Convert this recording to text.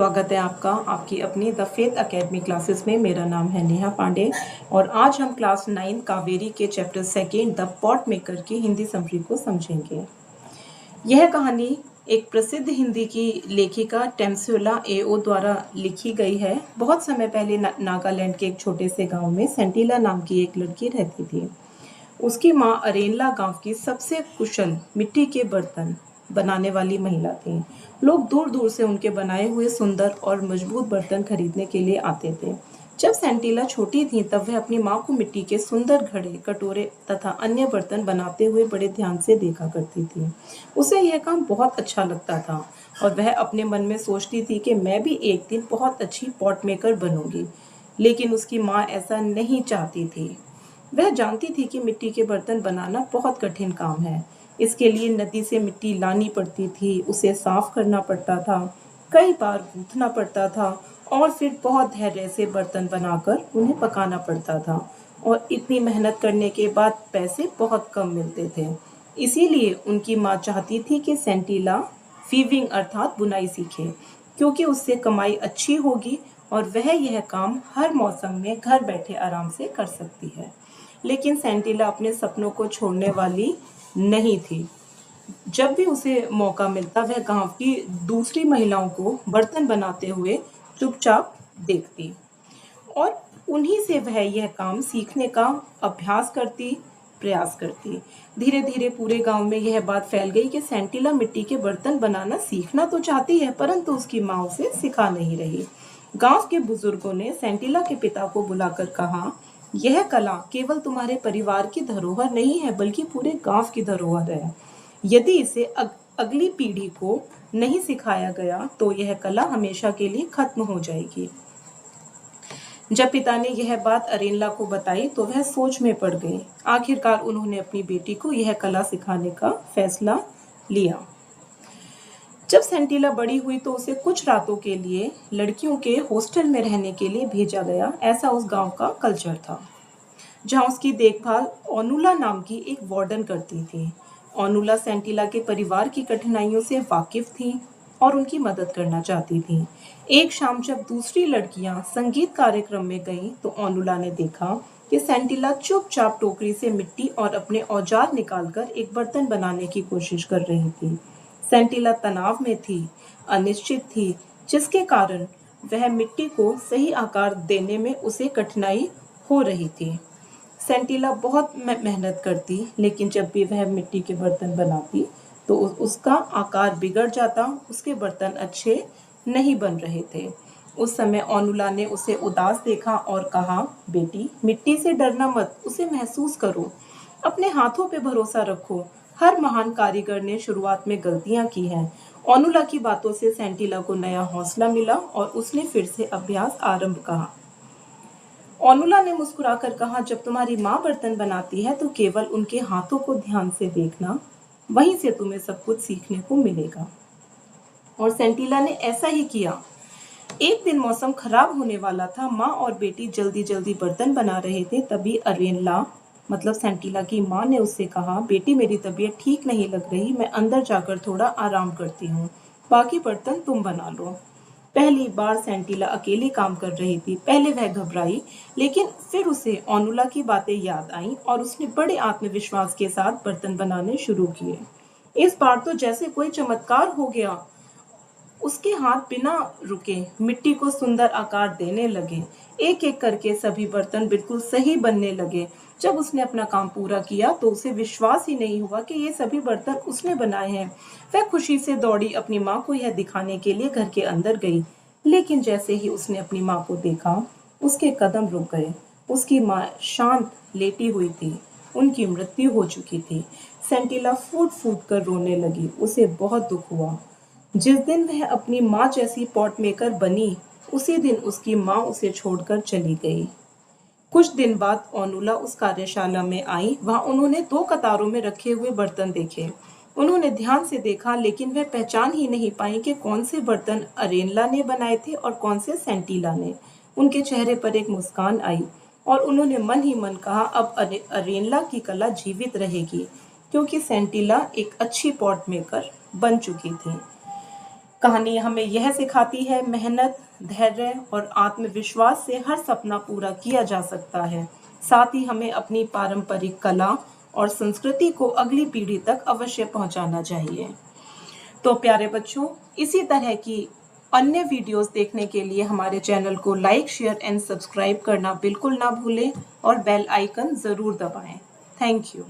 स्वागत है आपका आपकी अपनी द फेथ एकेडमी क्लासेस में। मेरा नाम है नेहा पांडे और आज हम क्लास 9 कावेरी के chapter second the pot maker की हिंदी समरी को समझेंगे। यह कहानी एक प्रसिद्ध हिंदी की लेखिका टेम्सुला एओ द्वारा लिखी गई है। बहुत समय पहले नागालैंड के एक छोटे से गांव में सेंटिला नाम की एक लड़की रहती थी। उसकी माँ अरेनला गांव की सबसे कुशल मिट्टी के बर्तन बनाने वाली महिला थी। लोग दूर दूर से उनके बनाए हुए सुंदर और मजबूत बर्तन खरीदने के लिए आते थे। जब सेंटिला छोटी थी तब वह अपनी माँ को मिट्टी के सुंदर घड़े, कटोरे तथा अन्य बर्तन बनाते हुए बड़े ध्यान से देखा करती थी। उसे यह काम बहुत अच्छा लगता था और वह अपने मन में सोचती थी कि मैं भी एक दिन बहुत अच्छी पॉट मेकर बनूंगी। लेकिन उसकी माँ ऐसा नहीं चाहती थी। वह जानती थी कि मिट्टी के बर्तन बनाना बहुत कठिन काम है। इसके लिए नदी से मिट्टी लानी पड़ती थी, उसे साफ करना पड़ता था, कई बार गूंथना पड़ता था और फिर बहुत धैर्य से बर्तन बनाकर उन्हें पकाना पड़ता था। और इतनी मेहनत करने के बाद पैसे बहुत कम मिलते थे। इसीलिए उनकी माँ चाहती थी कि सेंटिला वीविंग अर्थात बुनाई सीखे, क्योंकि उससे कमाई अच्छी होगी और वह यह काम हर मौसम में घर बैठे आराम से कर सकती है। लेकिन सेंटिला अपने सपनों को छोड़ने वाली नहीं थी। जब भी उसे मौका मिलता वह गांव की दूसरी महिलाओं को बर्तन बनाते हुए चुपचाप देखती और उन्हीं से वह यह काम सीखने का अभ्यास करती, प्रयास करती। धीरे धीरे पूरे गांव में यह बात फैल गई कि सेंटिला मिट्टी के बर्तन बनाना सीखना तो चाहती है, परंतु उसकी माँ उसे सिखा नहीं रही। गांव के बुजुर्गों ने सेंटिला के पिता को बुलाकर कहा, यह कला केवल तुम्हारे परिवार की धरोहर नहीं है बल्कि पूरे गांव की धरोहर है। यदि इसे अगली पीढ़ी को नहीं सिखाया गया तो यह कला हमेशा के लिए खत्म हो जाएगी। जब पिता ने यह बात अरेनला को बताई तो वह सोच में पड़ गई। आखिरकार उन्होंने अपनी बेटी को यह कला सिखाने का फैसला लिया। जब सेंटिला बड़ी हुई तो उसे कुछ रातों के लिए लड़कियों के हॉस्टल में रहने के लिए भेजा गया। ऐसा उस गांव का कल्चर था, जहां उसकी देखभाल ओनुला नाम की एक वार्डन करती थी। ओनुला सेंटिला के परिवार की कठिनाइयों से वाकिफ थी और उनकी मदद करना चाहती थी। एक शाम जब दूसरी लड़कियां संगीत कार्यक्रम में गईं तो ओनुला ने देखा कि सेंटिला चुपचाप टोकरी से मिट्टी और अपने औजार निकालकर एक बर्तन बनाने की कोशिश कर रही थी। सेंटिला तनाव में थी, अनिश्चित थी, जिसके कारण वह मिट्टी को सही आकार देने में उसे कठिनाई हो रही थी। सेंटिला बहुत मेहनत करती, लेकिन जब भी वह मिट्टी के बर्तन बनाती तो उसका आकार बिगड़ जाता, उसके बर्तन अच्छे नहीं बन रहे थे। उस समय ओनुला ने उसे उदास देखा और कहा, बेटी मिट्टी से डरना मत, उसे महसूस करो, अपने हाथों पे भरोसा रखो। हर महान कारीगर ने शुरुआत में गलतियां की हैं। ओनुला की बातों से सेंटिला को नया हौसला मिला और उसने फिर से अभ्यास आरंभ कहा। ओनुला ने मुस्कुराकर कहा, जब तुम्हारी माँ बर्तन बनाती है तो केवल उनके हाथों को ध्यान से देखना, वहीं से तुम्हें सब कुछ सीखने को मिलेगा। और सेंटिला ने ऐसा ही किया। एक दिन मौसम खराब होने वाला था। माँ और बेटी जल्दी जल्दी बर्तन बना रहे थे। तभी अरेनला मतलब सेंटिला की माँ ने उससे कहा, बेटी मेरी तबीयत ठीक नहीं लग रही, मैं अंदर जाकर थोड़ा आराम करती हूँ, बाकी बर्तन तुम बना लो। पहली बार सेंटिला अकेली काम कर रही थी। पहले वह घबराई, लेकिन फिर उसे ओनुला की बातें याद आईं और उसने बड़े आत्मविश्वास के साथ बर्तन बनाने शुरू किए। इस बार तो जैसे कोई चमत्कार हो गया। उसके हाथ बिना रुके मिट्टी को सुंदर आकार देने लगे। एक एक करके सभी बर्तन बिल्कुल सही बनने लगे। जब उसने अपना काम पूरा किया तो उसे विश्वास ही नहीं हुआ कि ये सभी बर्तन उसने बनाए हैं। वह खुशी से दौड़ी अपनी माँ को यह दिखाने के लिए घर के अंदर गई। लेकिन जैसे ही उसने अपनी माँ को देखा, उसके कदम रुक गए। उसकी माँ शांत लेटी हुई थी, उनकी मृत्यु हो चुकी थी। सेंटिला फूट फूट कर रोने लगी। उसे बहुत दुख हुआ। जिस दिन वह अपनी माँ जैसी पॉट मेकर बनी, उसी दिन उसकी माँ उसे छोड़कर चली गई। कुछ दिन बाद ओनुला उस कार्यशाला में आई। वहां उन्होंने दो कतारों में रखे हुए बर्तन देखे। उन्होंने ध्यान से देखा, लेकिन वह पहचान ही नहीं पाई कि कौन से बर्तन अरेनला ने बनाए थे और कौन से सेंटिला ने। उनके चेहरे पर एक मुस्कान आई और उन्होंने मन ही मन कहा, अब अरेनला की कला जीवित रहेगी, क्योंकि सेंटिला एक अच्छी पॉट मेकर बन चुकी थी। कहानी हमें यह सिखाती है मेहनत, धैर्य और आत्मविश्वास से हर सपना पूरा किया जा सकता है। साथ ही हमें अपनी पारंपरिक कला और संस्कृति को अगली पीढ़ी तक अवश्य पहुंचाना चाहिए। तो प्यारे बच्चों, इसी तरह की अन्य वीडियोस देखने के लिए हमारे चैनल को लाइक, शेयर एंड सब्सक्राइब करना बिल्कुल ना भूलें और बेल आइकन ज़रूर दबाएं। Thank you.